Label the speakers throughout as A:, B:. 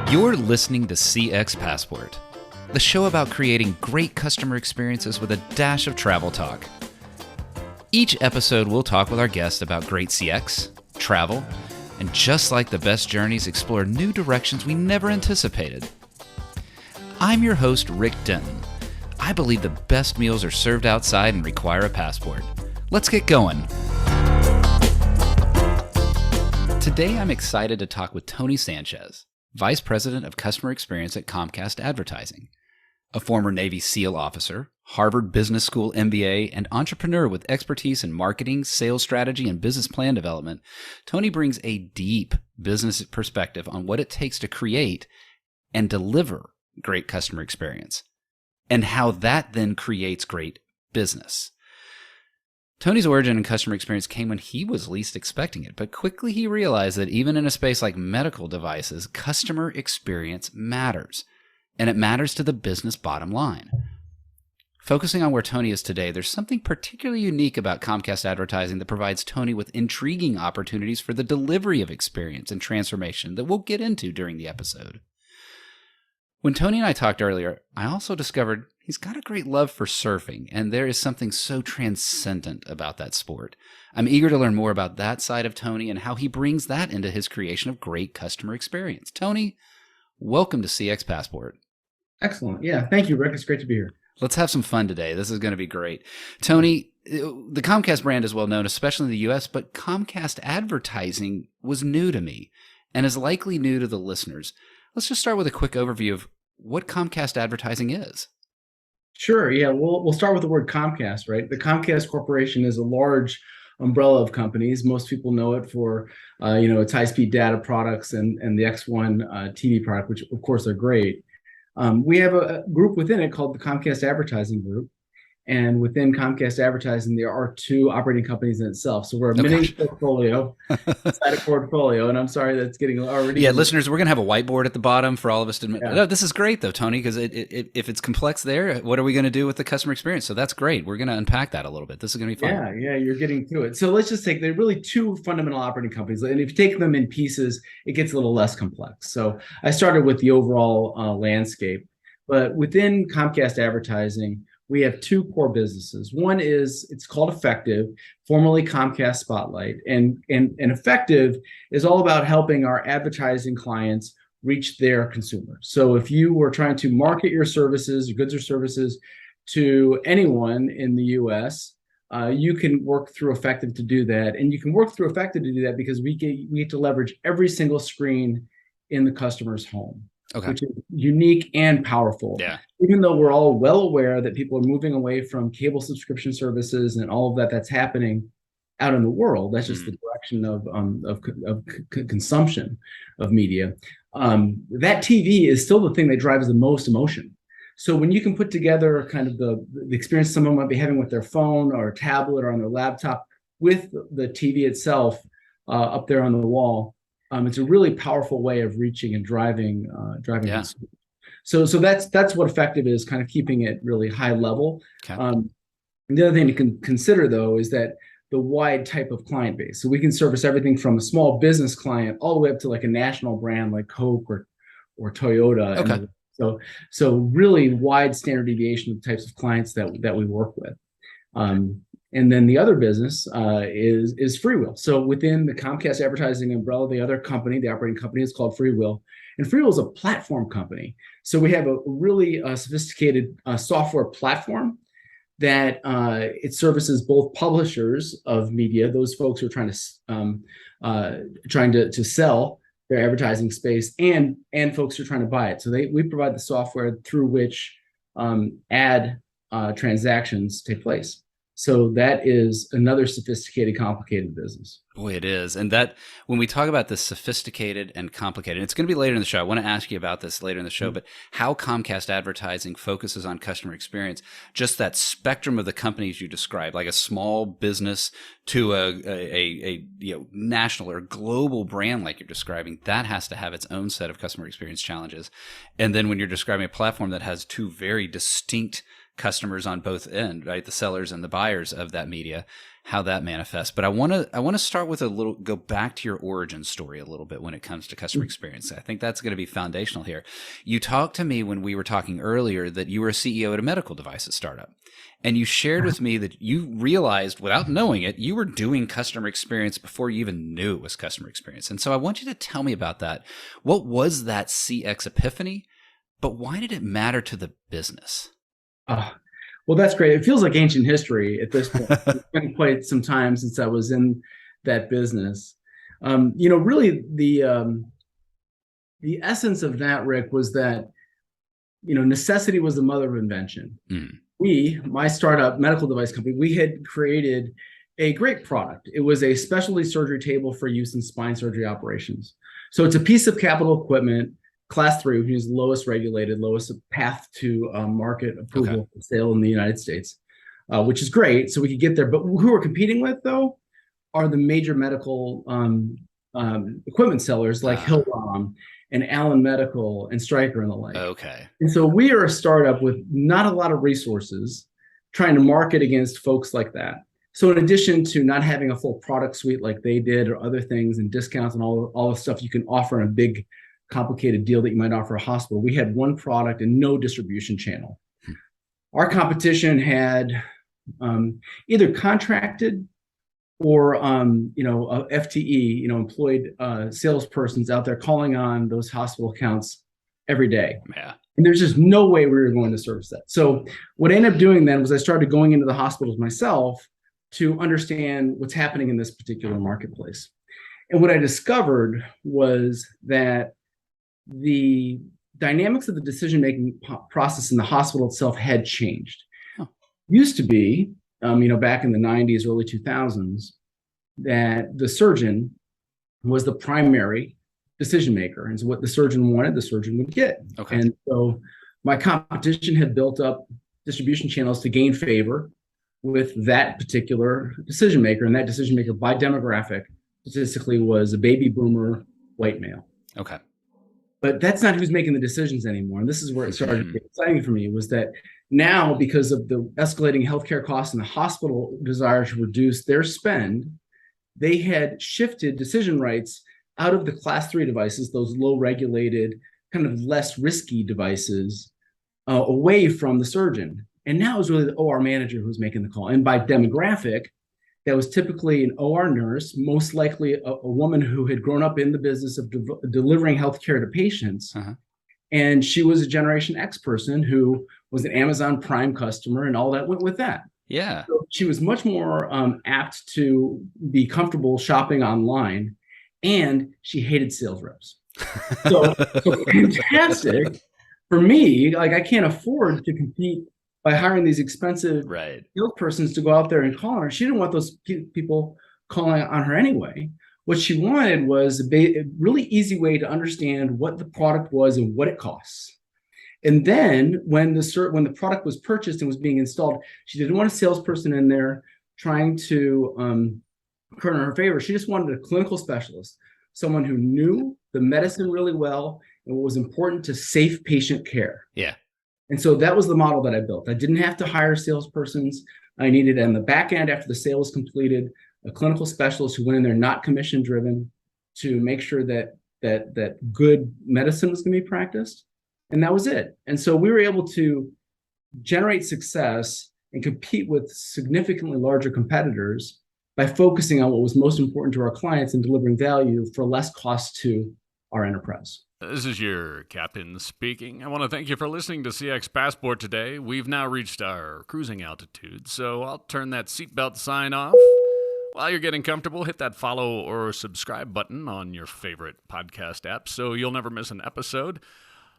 A: You're listening to CX Passport, the show about creating great customer experiences with a dash of travel talk. Each episode, we'll talk with our guests about great CX, travel, and just like the best journeys, explore new directions we never anticipated. I'm your host, Rick Denton. I believe the best meals are served outside and require a passport. Let's get going. Today, I'm excited to talk with Tony Sanchez, Vice President of Customer Experience at Comcast Advertising. A former Navy SEAL officer, Harvard Business School MBA, and entrepreneur with expertise in marketing, sales strategy, and business plan development, Tony brings a deep business perspective on what it takes to create and deliver great customer experience, and how that then creates great business. Tony's origin in customer experience came when he was least expecting it, but quickly he realized that even in a space like medical devices, customer experience matters, and it matters to the business bottom line. Focusing on where Tony is today, there's something particularly unique about Comcast Advertising that provides Tony with intriguing opportunities for the delivery of experience and transformation that we'll get into during the episode. When Tony and I talked earlier, I also discovered he's got a great love for surfing, and there is something so transcendent about that sport. I'm eager to learn more about that side of Tony and how he brings that into his creation of great customer experience. Tony, welcome to CX Passport.
B: Excellent. Yeah, thank you, Rick. It's great to be here.
A: Let's have some fun today. This is going to be great. Tony, the Comcast brand is well known, especially in the U.S., but Comcast Advertising was new to me and is likely new to the listeners. Let's just start with a quick overview of what Comcast Advertising is.
B: Sure. Yeah, we'll start with the word Comcast, right? The Comcast Corporation is a large umbrella of companies. Most people know it for, its high-speed data products and the X1 TV product, which of course are great. We have a group within it called the Comcast Advertising Group. And within Comcast Advertising, there are two operating companies in itself. So we're a mini portfolio inside a portfolio. And I'm sorry that's getting already.
A: Yeah, listeners, we're going to have a whiteboard at the bottom for all of us to admit. Yeah. No, this is great, though, Tony, because if it's complex there, what are we going to do with the customer experience? So that's great. We're going to unpack that a little bit. This is going to be fun.
B: Yeah, you're getting to it. So let's just take, there are really two fundamental operating companies. And if you take them in pieces, it gets a little less complex. So I started with the overall landscape. But within Comcast Advertising, we have two core businesses. One is, it's called Effective, formerly Comcast Spotlight. And Effective is all about helping our advertising clients reach their consumers. So if you were trying to market your services, your goods or services, to anyone in the US, you can work through Effective to do that. And you can work through Effective to do that because we get to leverage every single screen in the customer's home. Okay. Which is unique and powerful. Yeah. Even though we're all well aware that people are moving away from cable subscription services and all of that's happening out in the world, that's just the direction of consumption of media. That TV is still the thing that drives the most emotion. So when you can put together kind of the experience someone might be having with their phone or tablet or on their laptop with the TV itself up there on the wall, it's a really powerful way of reaching and driving. Yeah. So that's what Effective is, kind of keeping it really high level. Okay. The other thing to consider, though, is that the wide type of client base. So we can service everything from a small business client all the way up to like a national brand like Coke or Toyota. Okay. So really wide standard deviation of the types of clients that we work with. And then the other business is Freewheel. So within the Comcast Advertising umbrella, the other company, the operating company, is called Freewheel. And Freewheel is a platform company. So we have a really sophisticated software platform that it services both publishers of media, those folks who are trying to sell their advertising space, and folks who are trying to buy it. So we provide the software through which ad transactions take place. So that is another sophisticated, complicated business.
A: Boy, it is. And that when we talk about this sophisticated and complicated, and it's going to be later in the show. I want to ask you about this later in the show, but how Comcast Advertising focuses on customer experience, just that spectrum of the companies you described, like a small business to a national or global brand like you're describing, that has to have its own set of customer experience challenges. And then when you're describing a platform that has two very distinct customers on both ends, right? The sellers and the buyers of that media. how that manifests. But I want to start with go back to your origin story a little bit when it comes to customer experience. I think that's going to be foundational here. You talked to me when we were talking earlier that you were a CEO at a medical devices startup. And you shared with me that you realized, without knowing it, you were doing customer experience before you even knew it was customer experience. And so I want you to tell me about that. What was that CX epiphany? But why did it matter to the business?
B: Well, that's great. It feels like ancient history at this point. It's been quite some time since I was in that business. Really the essence of that, Rick, was that, necessity was the mother of invention. My startup medical device company, we had created a great product. It was a specialty surgery table for use in spine surgery operations. So it's a piece of capital equipment, Class 3, which is lowest regulated, lowest path to market approval for sale in the United States, which is great. So we could get there. But who we're competing with, though, are the major medical equipment sellers like Hillrom and Allen Medical and Stryker and the like.
A: Okay.
B: And so we are a startup with not a lot of resources trying to market against folks like that. So in addition to not having a full product suite like they did or other things and discounts and all the stuff you can offer in a big, complicated deal that you might offer a hospital, we had one product and no distribution channel. Our competition had either contracted or FTE, employed salespersons out there calling on those hospital accounts every day.
A: Yeah.
B: And there's just no way we were going to service that. So what I ended up doing then was I started going into the hospitals myself to understand what's happening in this particular marketplace. And what I discovered was that the dynamics of the decision-making process in the hospital itself had changed. Used to be, back in the 90s, early 2000s, that the surgeon was the primary decision maker. And so what the surgeon wanted, the surgeon would get. Okay. And so my competition had built up distribution channels to gain favor with that particular decision maker. And that decision maker by demographic statistically was a baby boomer white male.
A: Okay.
B: But that's not who's making the decisions anymore. And this is where it started to get exciting for me, was that now, because of the escalating healthcare costs and the hospital desire to reduce their spend, they had shifted decision rights out of the Class 3 devices, those low regulated, kind of less risky devices, away from the surgeon. And now it's really the OR manager who's making the call. And by demographic, that was typically an OR nurse, most likely a woman who had grown up in the business of delivering healthcare to patients. And she was a Generation X person who was an Amazon Prime customer, and all that went with that.
A: Yeah.
B: So she was much more apt to be comfortable shopping online, and she hated sales reps. So fantastic for me. Like, I can't afford to compete by hiring these expensive salespersons to go out there and call on her. She didn't want those people calling on her anyway. What she wanted was a really easy way to understand what the product was and what it costs. And then when the product was purchased and was being installed, she didn't want a salesperson in there trying to curl in her favor. She just wanted a clinical specialist, someone who knew the medicine really well and what was important to safe patient care.
A: Yeah.
B: And so that was the model that I built. I didn't have to hire salespersons. I needed, on the back end, after the sale was completed, a clinical specialist who went in there not commission driven to make sure that good medicine was going to be practiced. And that was it. And so we were able to generate success and compete with significantly larger competitors by focusing on what was most important to our clients and delivering value for less cost to our enterprise.
C: This is your captain speaking. I want to thank you for listening to CX Passport today. We've now reached our cruising altitude, so I'll turn that seatbelt sign off. While you're getting comfortable, hit that follow or subscribe button on your favorite podcast app so you'll never miss an episode.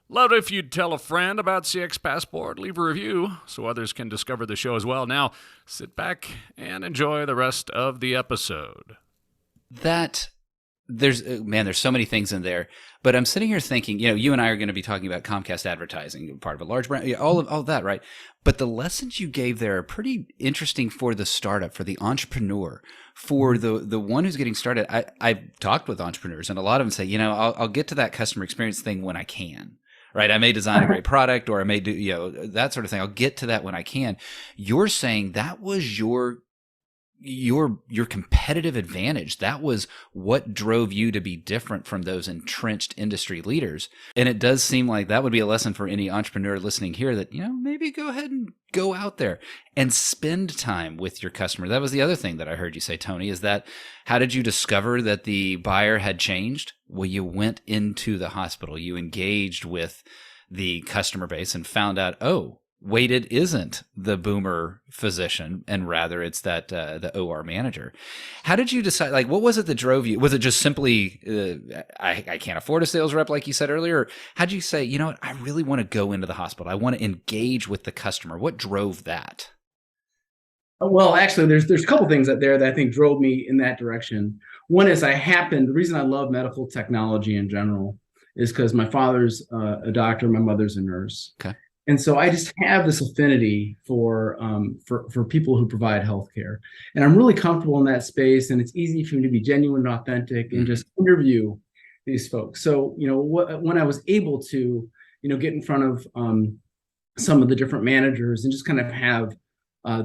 C: Love it if you'd tell a friend about CX Passport, leave a review so others can discover the show as well. Now, sit back and enjoy the rest of the episode.
A: There's so many things in there, but I'm sitting here thinking, you and I are going to be talking about Comcast Advertising, part of a large brand, all of that, right? But the lessons you gave there are pretty interesting for the startup, for the entrepreneur, for the one who's getting started. I've talked with entrepreneurs, and a lot of them say, I'll get to that customer experience thing when I can. Right. I may design a great product, or I may do, that sort of thing. I'll get to that when I can. You're saying that was your your competitive advantage. That was what drove you to be different from those entrenched industry leaders. And it does seem like that would be a lesson for any entrepreneur listening here that, maybe go ahead and go out there and spend time with your customer. That was the other thing that I heard you say, Tony, is that how did you discover that the buyer had changed? Well, you went into the hospital, you engaged with the customer base and found out, oh, wait, it isn't the boomer physician, and rather it's that the OR manager. How did you decide? Like, what was it that drove you? Was it just simply I can't afford a sales rep, like you said earlier? Or how did you say, you know what, I really want to go into the hospital. I want to engage with the customer. What drove that?
B: Well, actually, there's a couple things out there that I think drove me in that direction. One is the reason I love medical technology in general is because my father's a doctor, my mother's a nurse.
A: Okay.
B: And so I just have this affinity for people who provide healthcare, and I'm really comfortable in that space. And it's easy for me to be genuine and authentic and just interview these folks. So when I was able to get in front of some of the different managers and just kind of have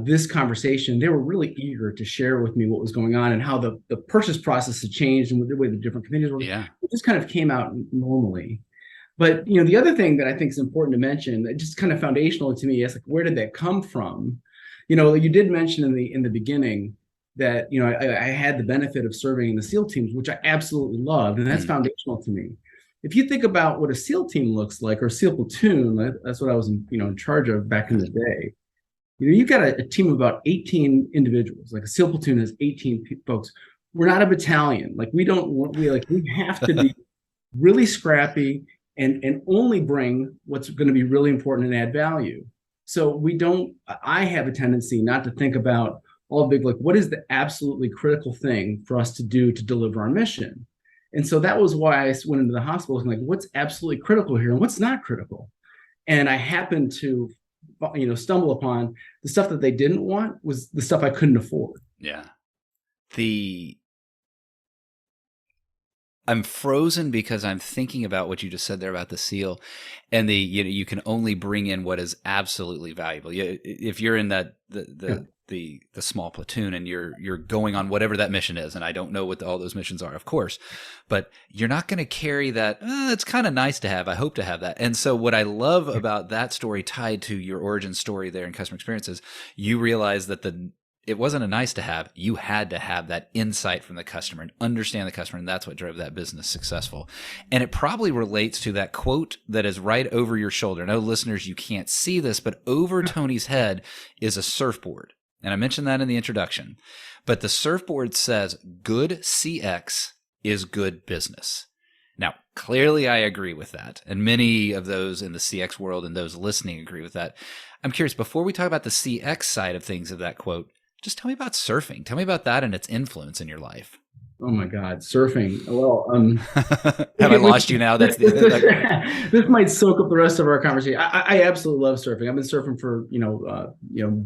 B: this conversation, they were really eager to share with me what was going on and how the purchase process had changed and the way the different committees were.
A: Yeah,
B: it just kind of came out normally. But the other thing that I think is important to mention, that just kind of foundational to me, is like, where did that come from? You did mention in the beginning that I had the benefit of serving in the SEAL teams, which I absolutely loved, and that's foundational to me. If you think about what a SEAL team looks like, or SEAL platoon, that's what I was in charge of back in the day. You've got a team of about 18 individuals. Like a SEAL platoon has 18 folks. We're not a battalion. Like we have to be really scrappy and only bring what's going to be really important and add value. So I have a tendency not to think about all big, like, what is the absolutely critical thing for us to do to deliver our mission? And so that was why I went into the hospital and like, what's absolutely critical here and what's not critical? And I happened to, stumble upon the stuff that they didn't want was the stuff I couldn't afford.
A: Yeah. I'm frozen because I'm thinking about what you just said there about the SEAL and you can only bring in what is absolutely valuable. If you're in that the small platoon and you're going on whatever that mission is, and I don't know what all those missions are, of course, but you're not going to carry that. It's kind of nice to have. I hope to have that. And so what I love about that story tied to your origin story there in customer experiences, you realize that it wasn't a nice to have. You had to have that insight from the customer and understand the customer. And that's what drove that business successful. And it probably relates to that quote that is right over your shoulder. No, listeners, you can't see this, but over Tony's head is a surfboard. And I mentioned that in the introduction. But the surfboard says, good CX is good business. Now, clearly I agree with that. And many of those in the CX world and those listening agree with that. I'm curious, before we talk about the CX side of things of that quote, just tell me about surfing. Tell me about that and its influence in your life.
B: Oh my God, surfing. Well,
A: have I lost you now? This
B: might soak up the rest of our conversation. I absolutely love surfing. I've been surfing for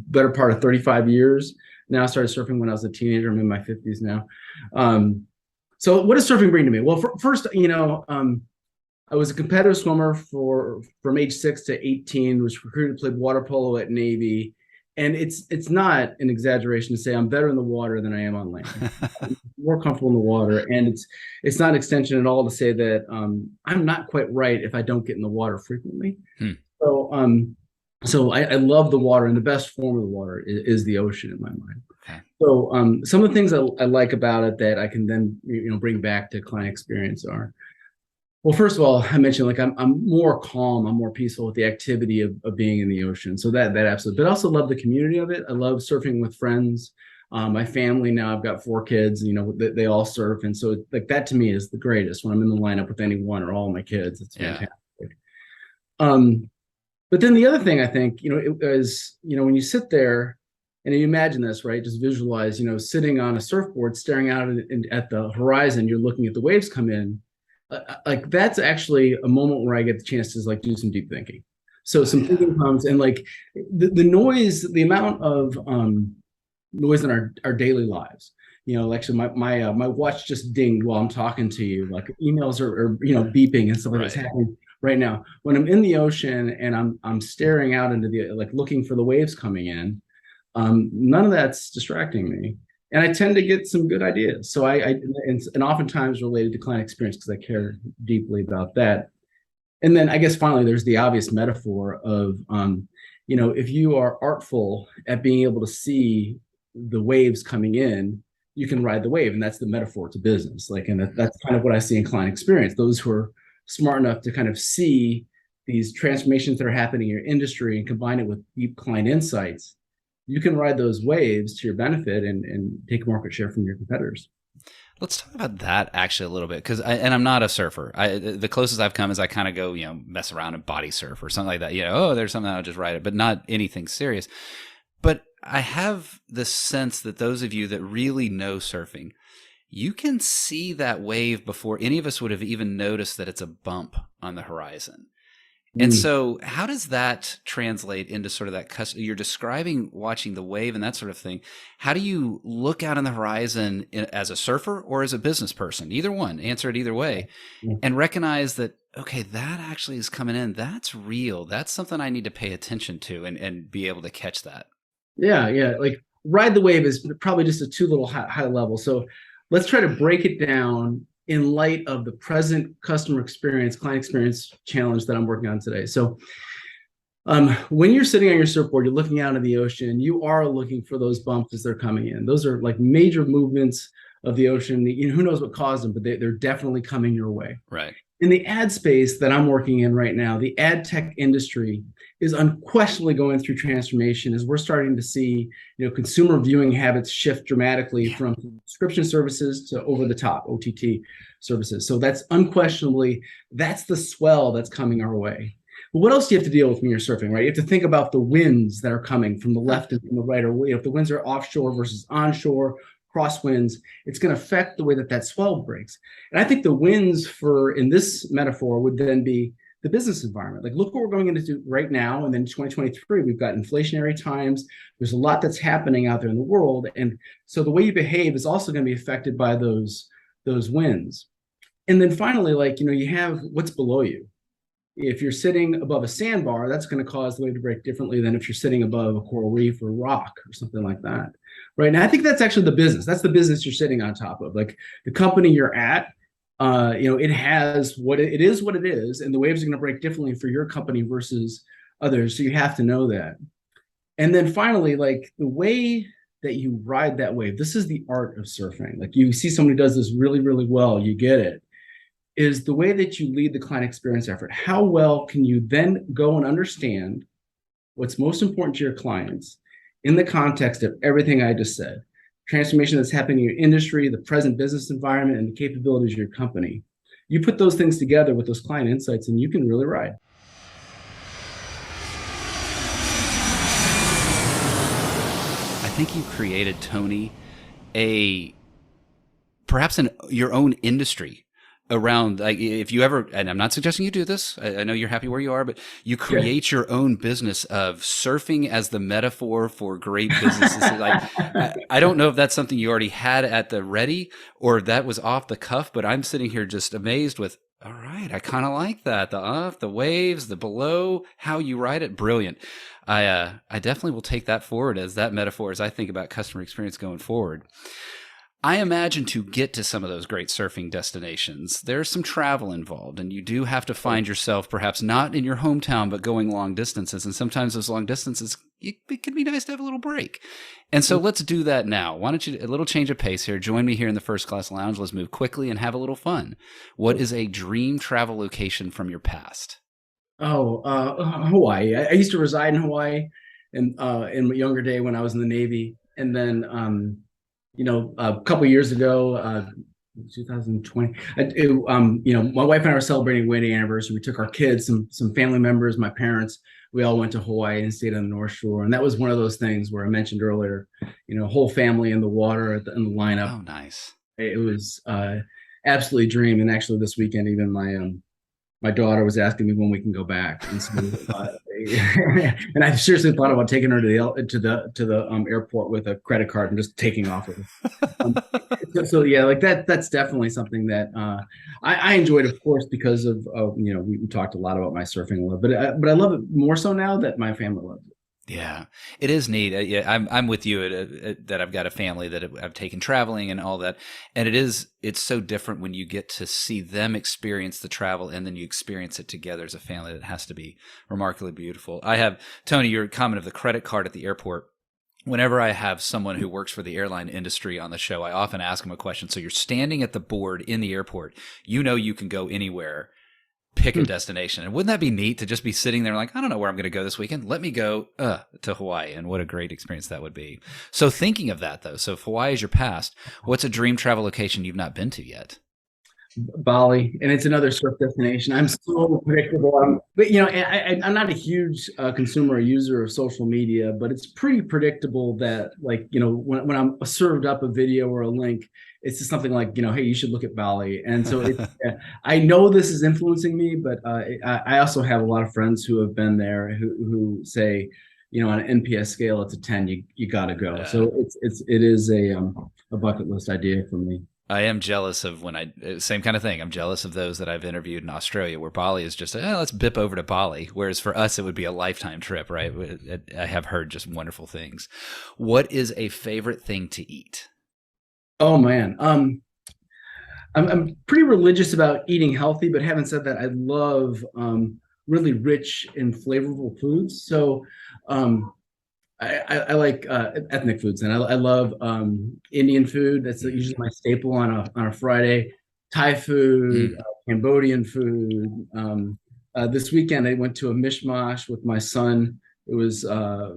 B: better part of 35 years now. I started surfing when I was a teenager. I'm in my 50s now. So what does surfing bring to me? Well, first, I was a competitive swimmer from age 6 to 18. Was recruited, played water polo at Navy. And it's not an exaggeration to say I'm better in the water than I am on land. I'm more comfortable in the water, and it's not an extension at all to say that I'm not quite right if I don't get in the water frequently. So I love the water, and the best form of the water is the ocean in my mind.
A: Okay.
B: So some of the things I like about it that I can then bring back to client experience are. Well, first of all, I mentioned like I'm more calm, I'm more peaceful with the activity of being in the ocean. So that absolutely, but I also love the community of it. I love surfing with friends. My family now, I've got 4 kids, they all surf. And so like that to me is the greatest when I'm in the lineup with any one or all of my kids. It's fantastic. But then the other thing I think, it was, when you sit there and you imagine this, right, just visualize, sitting on a surfboard, staring out at the horizon, you're looking at the waves come in. Like that's actually a moment where I get the chance to like do some deep thinking. So some thinking comes, and like the noise, the amount of noise in our daily lives. Actually my watch just dinged while I'm talking to you. Like emails are beeping and stuff like that's happening right now. When I'm in the ocean and I'm staring out into the looking for the waves coming in, none of that's distracting me. and I tend to get some good ideas. So and oftentimes related to client experience because I care deeply about that. And then I guess finally, there's the obvious metaphor of, if you are artful at being able to see the waves coming in, you can ride the wave. And that's the metaphor to business. And that's kind of what I see in client experience. Those who are smart enough to kind of see these transformations that are happening in your industry and combine it with deep client insights, you can ride those waves to your benefit and take market share from your competitors.
A: Let's talk about that actually a little bit, because I'm not a surfer. The closest I've come is I kind of go, mess around and body surf or something like that. There's something I'll just ride it, but not anything serious. But I have the sense that those of you that really know surfing, you can see that wave before any of us would have even noticed that it's a bump on the horizon. And so how does that translate into sort of that you're describing watching the wave and that sort of thing? How do you look out on the horizon as a surfer or as a business person? Either one, answer it either way, and recognize that, okay, that actually is coming in. That's real. That's something I need to pay attention to and be able to catch that.
B: Yeah. Like ride the wave is probably just a too little high level. So let's try to break it down in light of the present customer experience, client experience challenge that I'm working on today. So when you're sitting on your surfboard, you're looking out into the ocean, you are looking for those bumps as they're coming in. Those are like major movements of the ocean. Who knows what caused them, but they're definitely coming your way.
A: Right.
B: In the ad space that I'm working in right now, the ad tech industry is unquestionably going through transformation as we're starting to see, consumer viewing habits shift dramatically from subscription services to over-the-top OTT services. So that's unquestionably, that's the swell that's coming our way. But what else do you have to deal with when you're surfing, right? You have to think about the winds that are coming from the left and from the right, or if the winds are offshore versus onshore, crosswinds, it's going to affect the way that swell breaks. And I think the winds in this metaphor would then be the business environment. Like, look what we're going into right now. And then 2023, we've got inflationary times. There's a lot that's happening out there in the world. And so the way you behave is also going to be affected by those winds. And then finally, you have what's below you. If you're sitting above a sandbar, that's going to cause the wave to break differently than if you're sitting above a coral reef or rock or something like that. Right now, I think that's actually the business. That's the business you're sitting on top of. Like the company you're at, it has what it is, and the waves are going to break differently for your company versus others. So you have to know that. And then finally, like the way that you ride that wave, this is the art of surfing. Like you see somebody does this really, really well, you get it, is the way that you lead the client experience effort. How well can you then go and understand what's most important to your clients in the context of everything I just said? Transformation that's happening in your industry, the present business environment, and the capabilities of your company. You put those things together with those client insights, and you can really ride.
A: I think you created, Tony, perhaps in your own industry around, like, if you ever, and I'm not suggesting you do this, I know you're happy where you are, but you create your own business of surfing as the metaphor for great businesses. Like, I don't know if that's something you already had at the ready or that was off the cuff, but I'm sitting here just amazed with, all right, I kind of like that. The up, the waves, the below, how you ride it. Brilliant. I definitely will take that forward as that metaphor as I think about customer experience going forward. I imagine to get to some of those great surfing destinations, there's some travel involved, and you do have to find yourself perhaps not in your hometown, but going long distances. And sometimes those long distances, it can be nice to have a little break. And so let's do that now. Why don't you, a little change of pace here. Join me here in the First Class Lounge. Let's move quickly and have a little fun. What is a dream travel location from your past?
B: Hawaii. I used to reside in Hawaii in my younger day when I was in the Navy. And then, a couple of years ago, 2020, my wife and I were celebrating a wedding anniversary. We took our kids, some family members, my parents. We all went to Hawaii and stayed on the North Shore. And that was one of those things where I mentioned earlier, whole family in the water in the lineup.
A: Oh, nice.
B: It was absolutely a dream. And actually this weekend, even my daughter was asking me when we can go back, and so, and I seriously thought about taking her to the airport with a credit card and just taking off with her. So yeah, like that's definitely something that I enjoyed, of course, because of we talked a lot about my surfing a little, but I love it more so now that my family loves it.
A: Yeah, it is neat. Yeah, I'm with you that I've got a family that I've taken traveling and all that, and it's so different when you get to see them experience the travel and then you experience it together as a family. That has to be remarkably beautiful. I have Tony, your comment of the credit card at the airport. Whenever I have someone who works for the airline industry on the show, I often ask them a question. So you're standing at the board in the airport. You know you can go anywhere. Pick a destination. And wouldn't that be neat to just be sitting there like, I don't know where I'm going to go this weekend. Let me go to Hawaii. And what a great experience that would be. So thinking of that, though, so if Hawaii is your past, what's a dream travel location you've not been to yet?
B: Bali, and it's another surf destination. I'm so predictable. But I'm not a huge consumer or user of social media, but it's pretty predictable that, like, when I'm served up a video or a link, it's just something like, hey, you should look at Bali. And so I know this is influencing me, but I also have a lot of friends who have been there who say, on an NPS scale, it's a 10. You got to go. Yeah. So it is a bucket list idea for me.
A: I am jealous of same kind of thing. I'm jealous of those that I've interviewed in Australia where Bali is just, let's bip over to Bali. Whereas for us, it would be a lifetime trip, right? I have heard just wonderful things. What is a favorite thing to eat?
B: Oh man. I'm pretty religious about eating healthy, but having said that, I love really rich and flavorful foods. So I like ethnic foods, and I love Indian food. That's usually my staple on a Friday. Thai food, Cambodian food. This weekend I went to a mishmash with my son. It was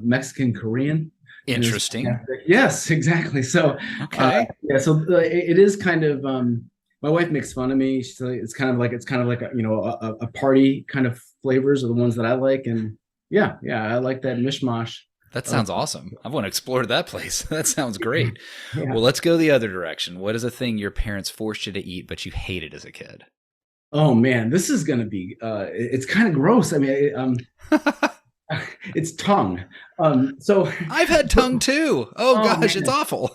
B: Mexican Korean.
A: Interesting.
B: Yes, exactly. So so it is kind of. My wife makes fun of me. She's like, it's kind of like a party kind of flavors are the ones that I like, and yeah, I like that mishmash.
A: That sounds awesome. I want to explore that place. That sounds great. Yeah. Well, let's go the other direction. What is a thing your parents forced you to eat, but you hated as a kid?
B: Oh man, this is going to be, it's kind of gross. I mean, it's tongue. So
A: I've had tongue too. Oh gosh, man. It's awful.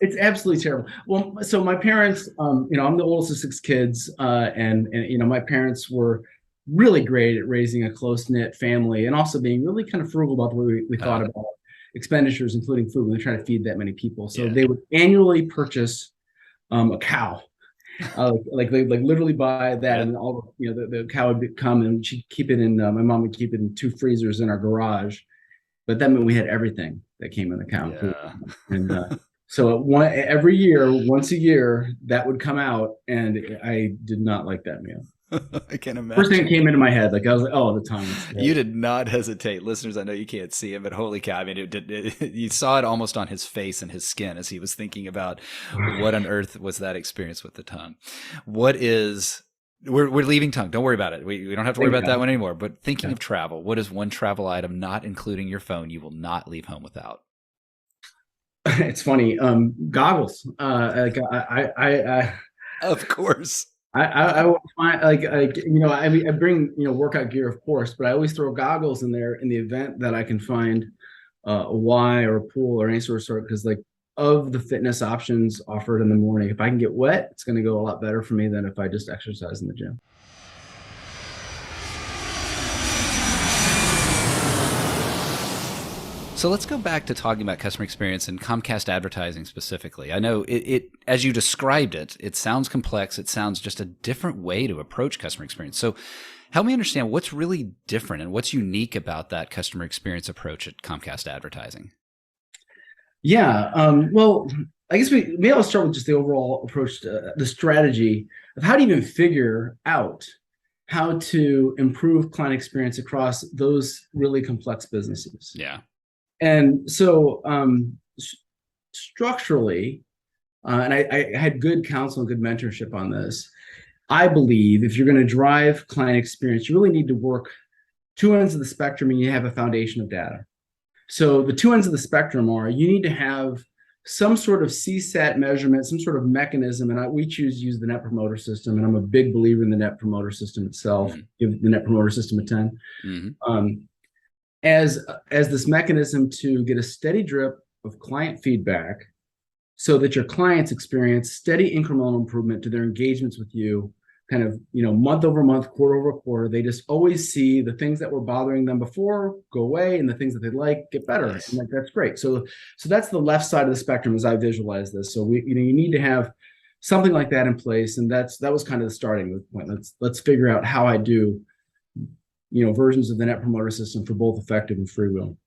B: It's absolutely terrible. Well, so my parents, I'm the oldest of 6 kids, and my parents were really great at raising a close-knit family and also being really kind of frugal about the way we thought about expenditures, including food, when they're trying to feed that many people. So they would annually purchase a cow, like literally buy that, and all the cow would come, and she'd keep it in. My mom would keep it in 2 freezers in our garage, but that meant we had everything that came in the cow. Yeah. And so every year, once a year, that would come out, and I did not like that meal.
A: I can't imagine.
B: First thing that came into my head, I was like, "Oh, the tongue."
A: You did not hesitate, listeners. I know you can't see him, but holy cow! I mean, you saw it almost on his face and his skin as he was thinking about what on earth was that experience with the tongue. What is? We're leaving tongue. Don't worry about it. We don't have to worry about that one anymore. But thinking of travel, what is one travel item, not including your phone, you will not leave home without?
B: It's funny. Goggles.
A: Of course.
B: I will find I bring workout gear, of course, but I always throw goggles in there in the event that I can find a Y or a pool or any sort because of the fitness options offered in the morning, if I can get wet, it's going to go a lot better for me than if I just exercise in the gym.
A: So let's go back to talking about customer experience and Comcast Advertising specifically. I know it as you described it, it sounds complex. It sounds just a different way to approach customer experience. So help me understand what's really different and what's unique about that customer experience approach at Comcast Advertising.
B: Yeah. Well, I guess maybe I'll start with just the overall approach to the strategy of how to even figure out how to improve client experience across those really complex businesses.
A: Yeah.
B: And so structurally, and I had good counsel and good mentorship on this, I believe if you're going to drive client experience, you really need to work 2 ends of the spectrum and you have a foundation of data. So the 2 ends of the spectrum are you need to have some sort of CSAT measurement, some sort of mechanism, and we use the Net Promoter System, and I'm a big believer in the Net Promoter System itself. Give the Net Promoter System a 10. Mm-hmm. As this mechanism to get a steady drip of client feedback so that your clients experience steady incremental improvement to their engagements with you kind of, month over month, quarter over quarter. They just always see the things that were bothering them before go away, and the things that they like get better.
A: Nice.
B: And that's great. So that's the left side of the spectrum as I visualize this. So you need to have something like that in place, and that was kind of the starting point. Let's figure out how I do, versions of the Net Promoter System for both effective and freewheel.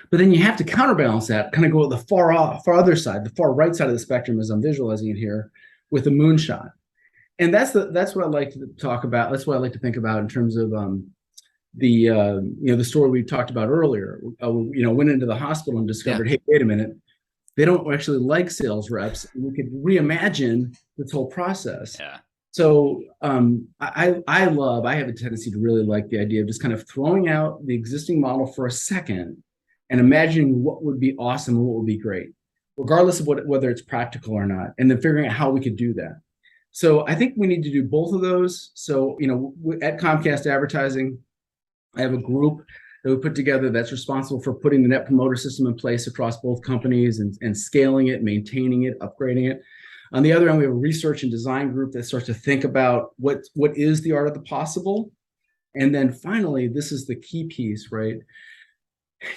B: But then you have to counterbalance that, kind of go to the far other side, the far right side of the spectrum as I'm visualizing it here, with a moonshot. And that's what I like to talk about. That's what I like to think about in terms of the story we talked about earlier. Went into the hospital and discovered, hey, wait a minute, they don't actually like sales reps. And we could reimagine this whole process.
A: Yeah.
B: So I have a tendency to really like the idea of just kind of throwing out the existing model for a second and imagining what would be awesome and what would be great, regardless of whether it's practical or not, and then figuring out how we could do that. So I think we need to do both of those. So, at Comcast Advertising, I have a group that we put together that's responsible for putting the Net Promoter System in place across both companies and scaling it, maintaining it, upgrading it. On the other end, we have a research and design group that starts to think about what is the art of the possible. And then finally, this is the key piece, right?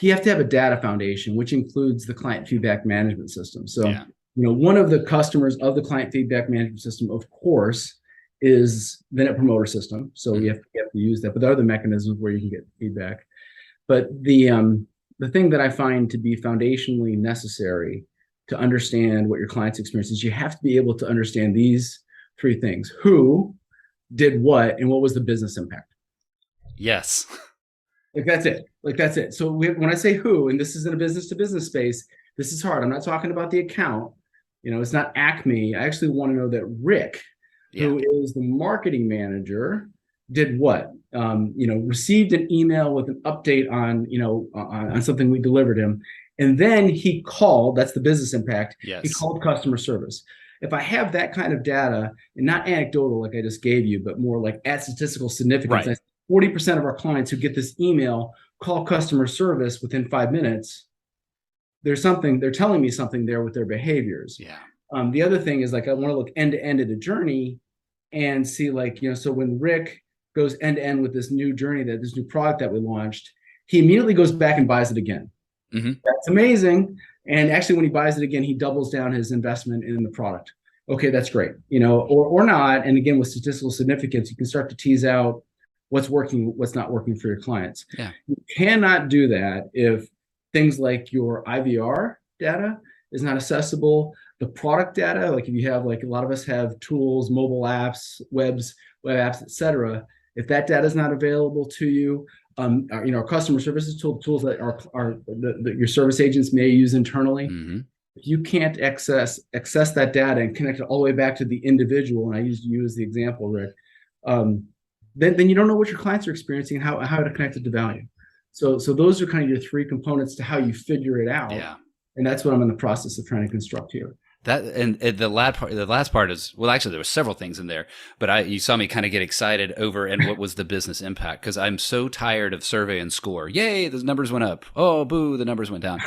B: You have to have a data foundation, which includes the client feedback management system. So, one of the customers of the client feedback management system, of course, is the Net Promoter System. So you have to use that, but there are other mechanisms where you can get feedback. But the thing that I find to be foundationally necessary to understand what your client's experience is, you have to be able to understand these three things: who did what, and what was the business impact.
A: Yes.
B: That's it. So when I say who, and this is in a business to business space, this is hard. I'm not talking about the account. It's not Acme. I actually want to know that Rick, who is the marketing manager, did what? Received an email with an update on something we delivered him. And then he called, that's the business impact.
A: Yes.
B: He called customer service. If I have that kind of data, and not anecdotal like I just gave you, but more like at statistical significance,
A: right.
B: 40% of our clients who get this email call customer service within 5 minutes. They're telling me something there with their behaviors.
A: Yeah.
B: The other thing is, like, I want to look end to end at a journey and see, so when Rick goes end to end with this new journey, this new product that we launched, he immediately goes back and buys it again. Mm-hmm. That's amazing. And actually, when he buys it again, he doubles down his investment in the product. Okay, that's great. Or not. And again, with statistical significance, you can start to tease out what's working, what's not working for your clients.
A: Yeah.
B: You cannot do that if things like your IVR data is not accessible. The product data, like if you have, like a lot of us have tools, mobile apps, web apps, etc. If that data is not available to you, our customer services tools that your service agents may use internally. Mm-hmm. If you can't access that data and connect it all the way back to the individual, and I used you as the example, Rick, then you don't know what your clients are experiencing and how to connect it to value. So those are kind of your three components to how you figure it out.
A: Yeah.
B: And that's what I'm in the process of trying to construct here.
A: That and the last part is, well, actually there were several things in there, but you saw me kind of get excited over and what was the business impact, because I'm so tired of survey and score. Yay, the numbers went up. Oh, boo, the numbers went down.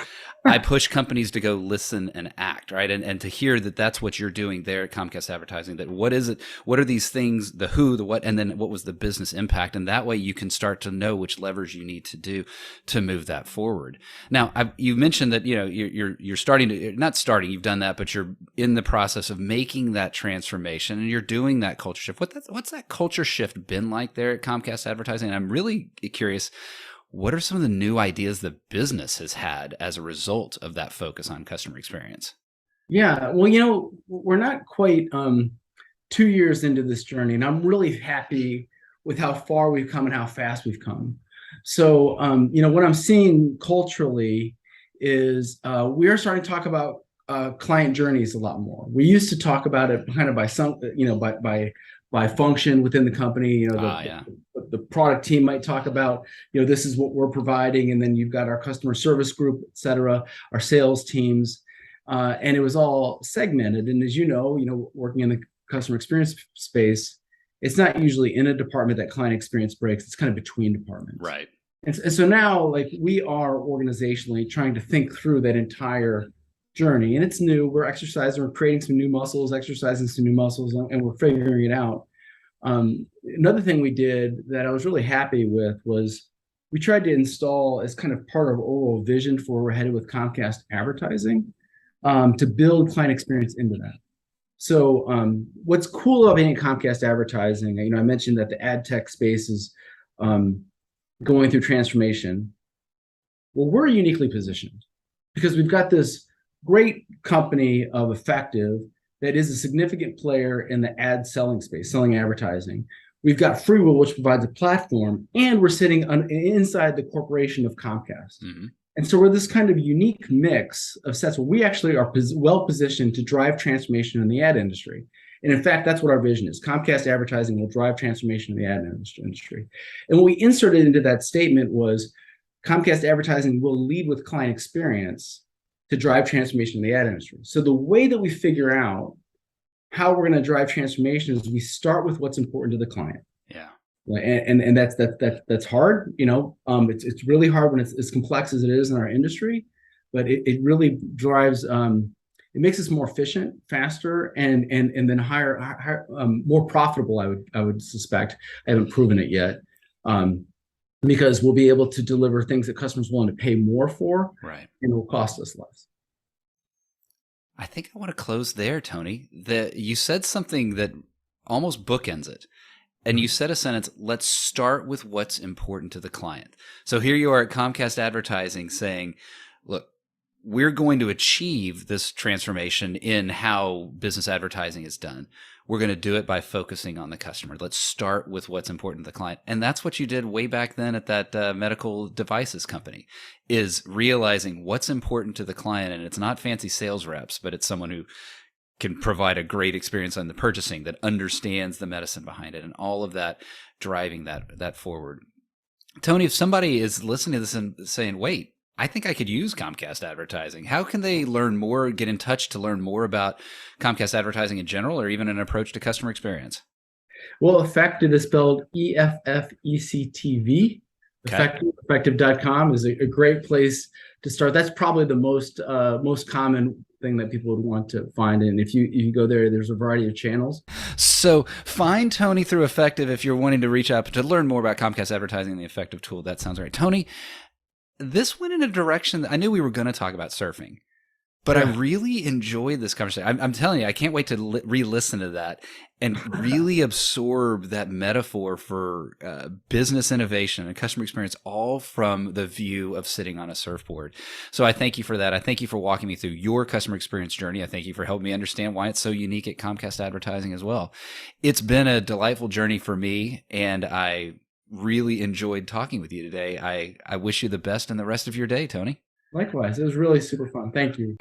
A: I push companies to go listen and act, right? And to hear that that's what you're doing there at Comcast Advertising, that what is it? What are these things, the who, the what, and then what was the business impact? And that way you can start to know which levers you need to do to move that forward. Now, you mentioned that, you're starting to, not starting, you've done that, but you're in the process of making that transformation and you're doing that culture shift. What's that culture shift been like there at Comcast Advertising? And I'm really curious, what are some of the new ideas the business has had as a result of that focus on customer experience?
B: Yeah, well, we're not quite 2 years into this journey, and I'm really happy with how far we've come and how fast we've come. So, what I'm seeing culturally is we are starting to talk about client journeys a lot more. We used to talk about it kind of by some, by function within the company. The product team might talk about, this is what we're providing, and then you've got our customer service group, et cetera, our sales teams, and it was all segmented. And as you know, working in the customer experience space, it's not usually in a department that client experience breaks. It's kind of between departments, right? And so now, like, we are organizationally trying to think through that entire journey, and it's new. We're exercising, we're creating some new muscles, exercising some new muscles, and we're figuring it out. Another thing we did that I was really happy with was we tried to install as kind of part of our overall vision for where we're headed with Comcast Advertising, to build client experience into that. So what's cool about being at Comcast Advertising, I mentioned that the ad tech space is going through transformation. Well, we're uniquely positioned because we've got this great company of Effective that is a significant player in the ad selling space, selling advertising. We've got FreeWheel, which provides a platform, and we're sitting inside the corporation of Comcast. Mm-hmm. And so we're this kind of unique mix of sets where we actually are well positioned to drive transformation in the ad industry. And in fact, that's what our vision is. Comcast Advertising will drive transformation in the ad industry. And what we inserted into that statement was Comcast Advertising will lead with client experience to drive transformation in the ad industry. So the way that we figure out how we're going to drive transformation is we start with what's important to the client.
A: Yeah.
B: And that's hard. It's really hard when it's as complex as it is in our industry, but it really drives, it makes us more efficient, faster, and then higher, more profitable. I would suspect. I haven't proven it yet. Because we'll be able to deliver things that customers are willing to pay more for,
A: right?
B: And it will cost us less.
A: I think I want to close there, Tony. You said something that almost bookends it. And you said a sentence, let's start with what's important to the client. So here you are at Comcast Advertising saying, look, we're going to achieve this transformation in how business advertising is done. We're going to do it by focusing on the customer. Let's start with what's important to the client. And that's what you did way back then at that medical devices company, is realizing what's important to the client. And it's not fancy sales reps, but it's someone who can provide a great experience on the purchasing, that understands the medicine behind it, and all of that driving that forward. Tony, if somebody is listening to this and saying, wait, I think I could use Comcast Advertising, how can they learn more, get in touch to learn more about Comcast Advertising in general, or even an approach to customer experience?
B: Well, Effective is spelled EFFECTV.
A: Okay.
B: Effective.com is a great place to start. That's probably the most common thing that people would want to find. And if you go there, there's a variety of channels.
A: So find Tony through Effective if you're wanting to reach out to learn more about Comcast Advertising and the Effective tool. That sounds right. Tony, this went in a direction that I knew we were going to talk about surfing, but yeah. I really enjoyed this conversation. I'm telling you, I can't wait to re-listen to that and really absorb that metaphor for business innovation and customer experience, all from the view of sitting on a surfboard. So I thank you for that. I thank you for walking me through your customer experience journey. I thank you for helping me understand why it's so unique at Comcast Advertising as well. It's been a delightful journey for me, and I really enjoyed talking with you today. I wish you the best in the rest of your day, Tony.
B: Likewise. It was really super fun. Thank you.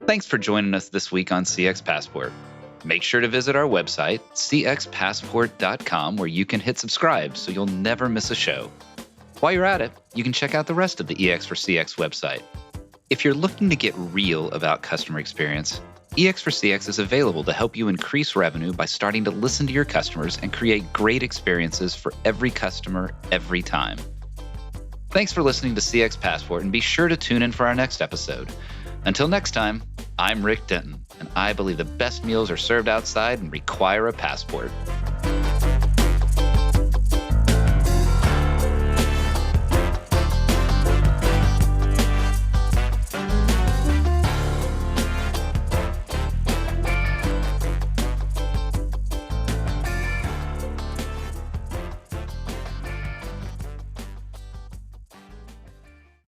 A: Thanks for joining us this week on CX Passport. Make sure to visit our website, cxpassport.com, where you can hit subscribe so you'll never miss a show. While you're at it, you can check out the rest of the EX for CX website. If you're looking to get real about customer experience, EX for CX is available to help you increase revenue by starting to listen to your customers and create great experiences for every customer, every time. Thanks for listening to CX Passport, and be sure to tune in for our next episode. Until next time, I'm Rick Denton, and I believe the best meals are served outside and require a passport.